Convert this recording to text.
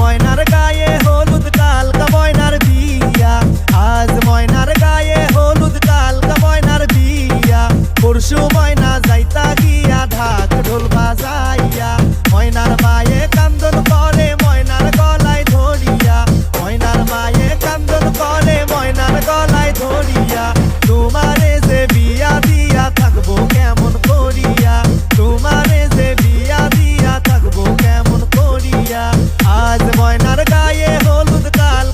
ময়নার গায়ে হলুদ কালকা ময়নার বিয়া, আজ ময়নার গায়ে হলুদ কালকা ময়নার বিয়া। পরশু ময়না যাইতা গিয়া ঢাক ঢোল বাজাইয়া, ময়নার মায়ে কান্দন করে ময়নার গলায় ধরিয়া, ময়নার মায়ে কান্দন করে ময়নার গলায় ধরিয়া। তোমারে যে বিয়া দিয়া থাকবো কেমন করিয়া, তোমারে যে বিয়া দিয়া থাকবো কেমন করিয়া। আজ ময়নার গায়ে হলুদ কাল